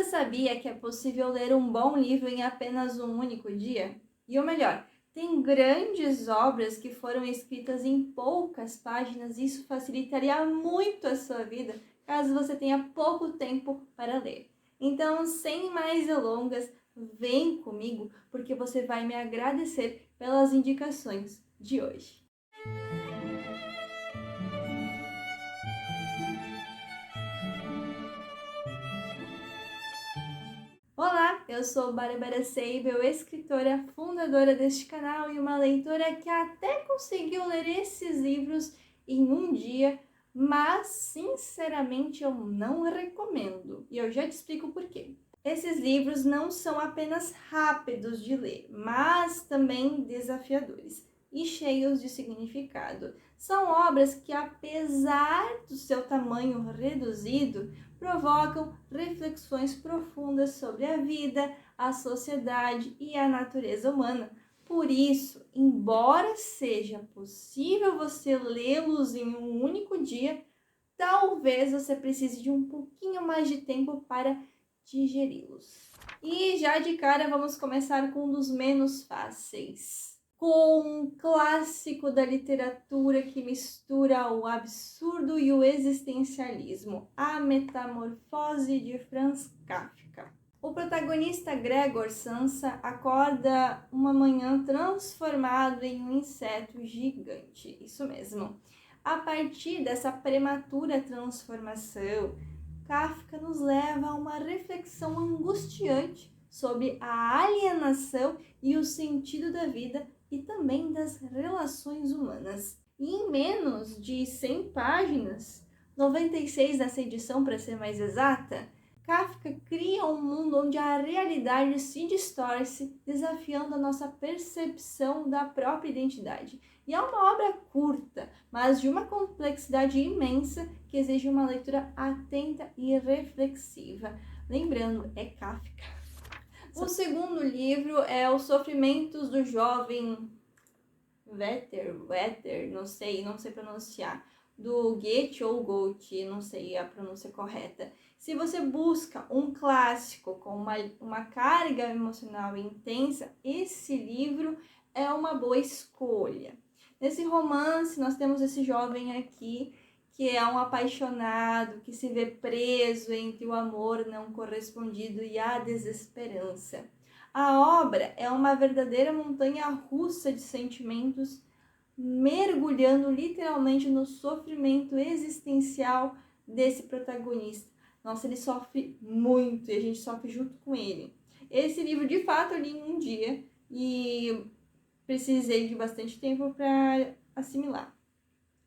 Você sabia que é possível ler um bom livro em apenas um único dia? E o melhor, tem grandes obras que foram escritas em poucas páginas e isso facilitaria muito a sua vida caso você tenha pouco tempo para ler. Então, sem mais delongas, vem comigo porque você vai me agradecer pelas indicações de hoje. Olá, eu sou Bárbara Seibel, escritora, fundadora deste canal e uma leitora que até conseguiu ler esses livros em um dia, mas sinceramente eu não recomendo e eu já te explico por quê. Esses livros não são apenas rápidos de ler, mas também desafiadores e cheios de significado. São obras que, apesar do seu tamanho reduzido, provocam reflexões profundas sobre a vida, a sociedade e a natureza humana. Por isso, embora seja possível você lê-los em um único dia, talvez você precise de um pouquinho mais de tempo para digeri-los. E já de cara vamos começar com um dos menos fáceis, com um clássico da literatura que mistura o absurdo e o existencialismo, A Metamorfose de Franz Kafka. O protagonista Gregor Samsa acorda uma manhã transformado em um inseto gigante, isso mesmo. A partir dessa prematura transformação, Kafka nos leva a uma reflexão angustiante sobre a alienação e o sentido da vida e também das relações humanas. E em menos de 100 páginas, 96 nessa edição para ser mais exata, Kafka cria um mundo onde a realidade se distorce, desafiando a nossa percepção da própria identidade. E é uma obra curta, mas de uma complexidade imensa que exige uma leitura atenta e reflexiva. Lembrando, é Kafka. O segundo livro é Os Sofrimentos do Jovem Werther, não sei pronunciar, do Goethe ou Goethe, não sei a pronúncia correta. Se você busca um clássico com uma carga emocional intensa, esse livro é uma boa escolha. Nesse romance, nós temos esse jovem aqui, que é um apaixonado, que se vê preso entre o amor não correspondido e a desesperança. A obra é uma verdadeira montanha-russa de sentimentos, mergulhando literalmente no sofrimento existencial desse protagonista. Nossa, ele sofre muito e a gente sofre junto com ele. Esse livro, de fato, eu li em um dia e precisei de bastante tempo para assimilar.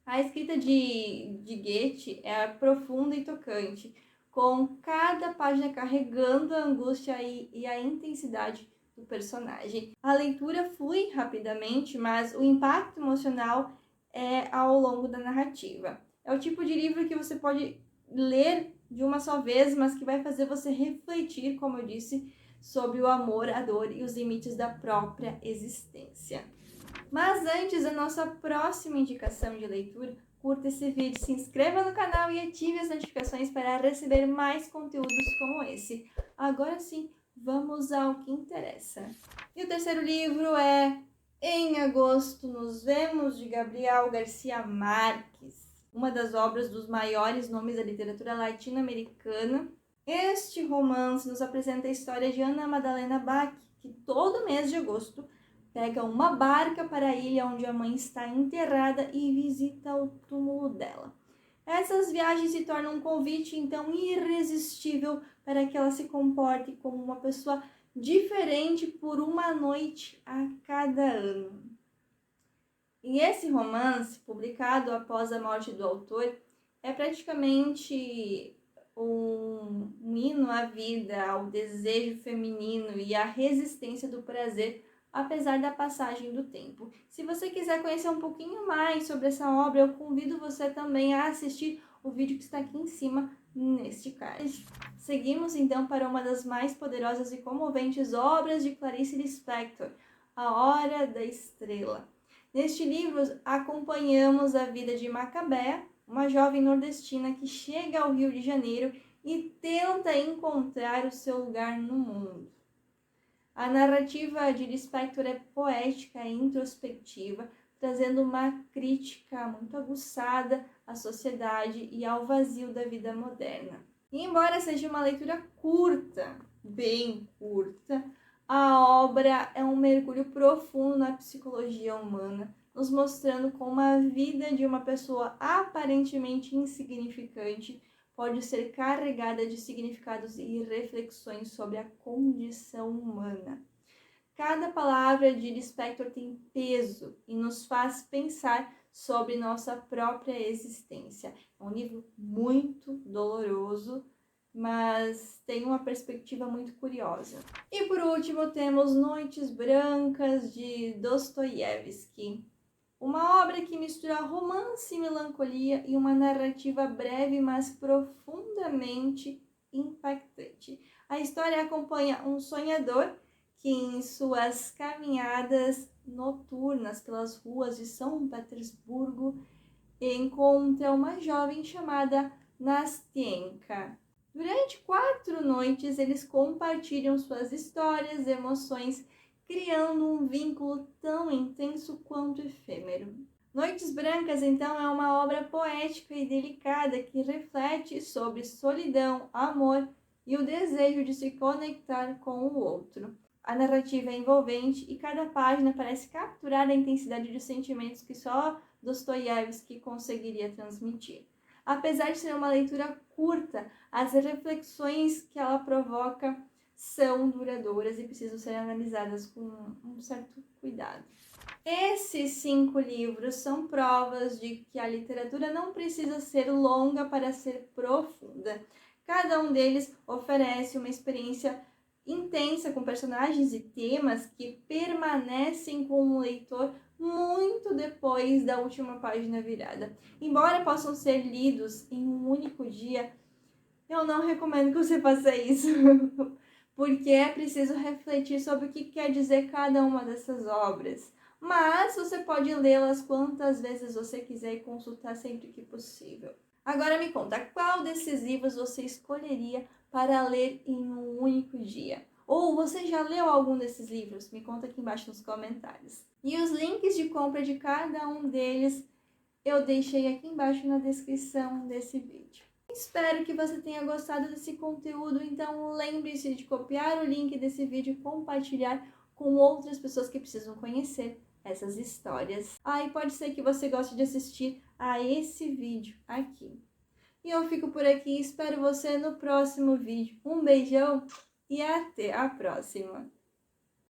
A escrita de Goethe é profunda e tocante, com cada página carregando a angústia e a intensidade do personagem. A leitura flui rapidamente, mas o impacto emocional é ao longo da narrativa. É o tipo de livro que você pode ler de uma só vez, mas que vai fazer você refletir, como eu disse, sobre o amor, a dor e os limites da própria existência. Mas antes da nossa próxima indicação de leitura, curta esse vídeo, se inscreva no canal e ative as notificações para receber mais conteúdos como esse. Agora sim, vamos ao que interessa. E o terceiro livro é Em Agosto Nos Vemos, de Gabriel Garcia Marques, uma das obras dos maiores nomes da literatura latino-americana. Este romance nos apresenta a história de Ana Madalena Bach, que todo mês de agosto pega uma barca para a ilha onde a mãe está enterrada e visita o túmulo dela. Essas viagens se tornam um convite, então, irresistível para que ela se comporte como uma pessoa diferente por uma noite a cada ano. E esse romance, publicado após a morte do autor, é praticamente um hino à vida, ao desejo feminino e à resistência do prazer, apesar da passagem do tempo. Se você quiser conhecer um pouquinho mais sobre essa obra, eu convido você também a assistir o vídeo que está aqui em cima neste card. Seguimos então para uma das mais poderosas e comoventes obras de Clarice Lispector, A Hora da Estrela. Neste livro, acompanhamos a vida de Macabea, uma jovem nordestina que chega ao Rio de Janeiro e tenta encontrar o seu lugar no mundo. A narrativa de Lispector é poética e introspectiva, trazendo uma crítica muito aguçada à sociedade e ao vazio da vida moderna. E embora seja uma leitura curta, bem curta, a obra é um mergulho profundo na psicologia humana, nos mostrando como a vida de uma pessoa aparentemente insignificante pode ser carregada de significados e reflexões sobre a condição humana. Cada palavra de Lispector tem peso e nos faz pensar sobre nossa própria existência. É um livro muito doloroso, mas tem uma perspectiva muito curiosa. E por último temos Noites Brancas, de Dostoiévski. Uma obra que mistura romance e melancolia e uma narrativa breve, mas profundamente impactante. A história acompanha um sonhador que, em suas caminhadas noturnas pelas ruas de São Petersburgo, encontra uma jovem chamada Nastienka. Durante 4 noites, eles compartilham suas histórias e emoções, criando um vínculo tão intenso quanto efêmero. Noites Brancas, então, é uma obra poética e delicada que reflete sobre solidão, amor e o desejo de se conectar com o outro. A narrativa é envolvente e cada página parece capturar a intensidade de sentimentos que só Dostoiévski conseguiria transmitir. Apesar de ser uma leitura curta, as reflexões que ela provoca são duradouras e precisam ser analisadas com um certo cuidado. Esses 5 livros são provas de que a literatura não precisa ser longa para ser profunda. Cada um deles oferece uma experiência intensa com personagens e temas que permanecem com o leitor muito depois da última página virada. Embora possam ser lidos em um único dia, eu não recomendo que você faça isso, porque é preciso refletir sobre o que quer dizer cada uma dessas obras. Mas você pode lê-las quantas vezes você quiser e consultar sempre que possível. Agora me conta, qual desses livros você escolheria para ler em um único dia? Ou você já leu algum desses livros? Me conta aqui embaixo nos comentários. E os links de compra de cada um deles eu deixei aqui embaixo na descrição desse vídeo. Espero que você tenha gostado desse conteúdo, então lembre-se de copiar o link desse vídeo e compartilhar com outras pessoas que precisam conhecer essas histórias. E pode ser que você goste de assistir a esse vídeo aqui. E eu fico por aqui, espero você no próximo vídeo. Um beijão e até a próxima!